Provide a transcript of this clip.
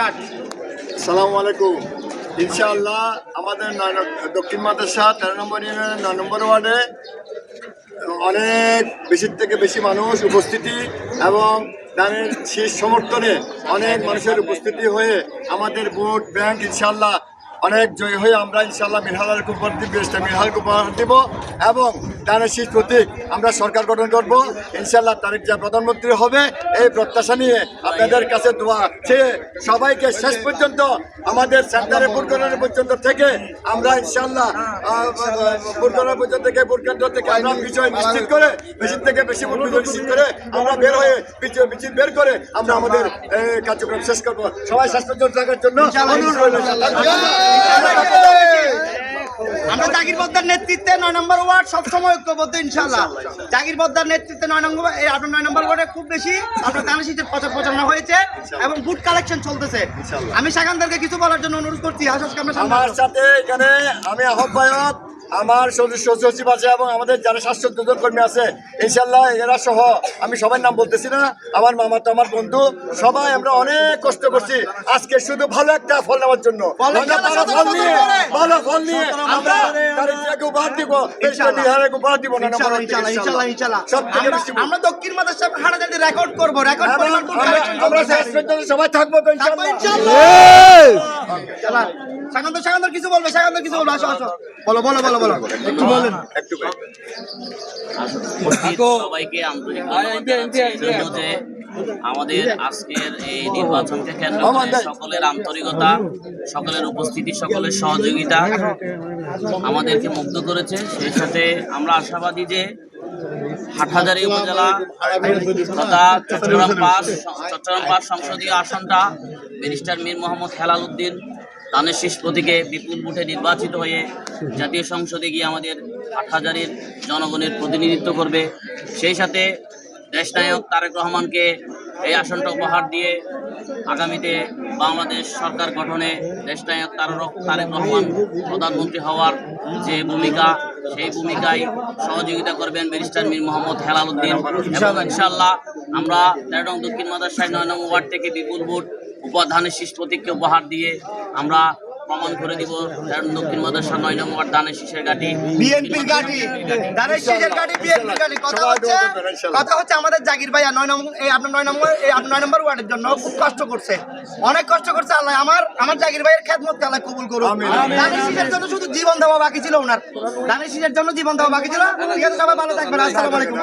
Start. আসসালামু আলাইকুম। ইনশাআল্লাহ আমাদের দক্ষিণ মাদ্রাসা 13 নম্বর ইউনিয়নের 9 নম্বর ওয়ার্ডে অনেক বেশি থেকে বেশি মানুষ উপস্থিতি এবং দানের শীষ সমর্থনে অনেক মানুষের উপস্থিতি হয়ে আমাদের ভোট ব্যাংক ইনশাআল্লাহ অনেক জয় হয়ে আমরা ইনশাআল্লাহ মিনহালের উপহার দিব, মিনহালকে উপহার দিব এবং দানের শীষ প্রতীক আমরা সরকার গঠন করব ইনশাআল্লাহ। তারেক জিয়া প্রধানমন্ত্রী হবে এই প্রত্যাশা নিয়ে আপনাদের কাছে দোয়া চেয়ে সবাইকে শেষ পর্যন্ত আমাদের সেন্টারে ভোট গণনা পর্যন্ত থেকে আমরা ইনশাআল্লাহ ভোট গণনা পর্যন্ত থেকে ভোট কেন্দ্র থেকে আমরা বিজয় নিশ্চিত করে বেশি থেকে বেশি ভোট বিজয় নিশ্চিত করে আমরা বের হয়ে মিছিল বের করে আমরা আমাদের কার্যক্রম শেষ করবো। সবাই স্বাস্থ্য থাকার জন্য অনুরোধ রইল। আমরা জাকির বদ্দার নেতৃত্বে 9 নম্বর ওয়ার্ড সবসময় ঐক্যবদ্ধ ইনশাআল্লাহ। জাকির বদ্দার নেতৃত্বে 9 নম্বর ওয়ার্ডে খুব বেশি আপনার দানের শীষের প্রচারণা হয়েছে এবং ভোট কালেকশন চলতেছে। আমি সেখানদেরকে কিছু বলার জন্য অনুরোধ করছি। আমার সাথে এখানে আমি আহ্বায়ক, আমার সচিব আছে এবং আমাদের যারা স্বাস্থ্য কর্মী আছে ইনশাল্লাহ এরা সহ আমি সবার নাম বলতেছি না, আমার মামা তো আমার বন্ধু সবাই আমরা অনেক কষ্ট করছি আজকে শুধু ভালো একটা ফল নেওয়ার জন্য। ভালো ফল নিয়ে আমরা উপহার দিব, উপহার দিব না সব থেকে বেশি আমরা দক্ষিণ মাদ্রাসা হাটাজারি রেকর্ড করবো। আমরা সবাই থাকবো তো ইনশাল্লাহ। সাকান্দর কিছু বলবে, আসো আসো বলো বলো বলো বলো একটু বলেন। সবাইকে আন্তরিক ধন্যবাদ যে আমাদের আজকের এই নির্বাচনকে কেন্দ্র করে সকলের আন্তরিকতা, সকলের উপস্থিতি, সকলের সহযোগিতা আমাদেরকে মুগ্ধ করেছে। সেই সাথে আমরা আশাবাদী যে হাটহাজারী উপজেলা তথা চট্টগ্রাম পাঁচ সংসদীয় আসনটা ব্যারিস্টার মীর মোহাম্মদ হেলাল উদ্দিন দানের শীষ প্রতীকে বিপুল ভোটে নির্বাচিত হয়ে জাতীয় সংসদে গিয়ে আমাদের হাটহাজারীর জনগণের প্রতিনিধিত্ব করবে। সেই সাথে দেশনায়ক তারেক রহমানকে এই আসনটা উপহার দিয়ে আগামীতে বাংলাদেশ সরকার গঠনে দেশনায়ক তারেক রহমান প্রধানমন্ত্রী হওয়ার যে ভূমিকা, সেই ভূমিকায় সহযোগিতা করবেন ব্যারিস্টার মীর মোহাম্মদ হেলাল উদ্দিন। এবং ইনশাআল্লাহ আমরা 13 নং দক্ষিণ মাদ্রাসায় 9 নং ওয়ার্ড থেকে বিপুল ভোট ধানের শীষ প্রতীককে উপহার দিয়ে আমরা প্রমাণ করে দিব দক্ষিণ মাদ্রাসা 9 নং ওয়ার্ড দানের শীষের ঘাঁটি, বিএনপির ঘাঁটি, দানের শীষের ঘাঁটি, বিএনপির ঘাঁটি। কথা হচ্ছে আমাদের জাকির ভাইয়া 9 নম্বর ওয়ার্ডের জন্য খুব কষ্ট করছে, অনেক কষ্ট করছে। আল্লাহ আমার জাকির ভাইয়ের খেদমতকে আল্লাহ কবুল করুন। দানের শীষের জন্য শুধু জীবন দেওয়া বাকি ছিল ওনার, দানের শীষের জন্য জীবন দেওয়া বাকি ছিল। ঠিক আছে, সবাই ভালো থাকবেন। আসসালামু আলাইকুম।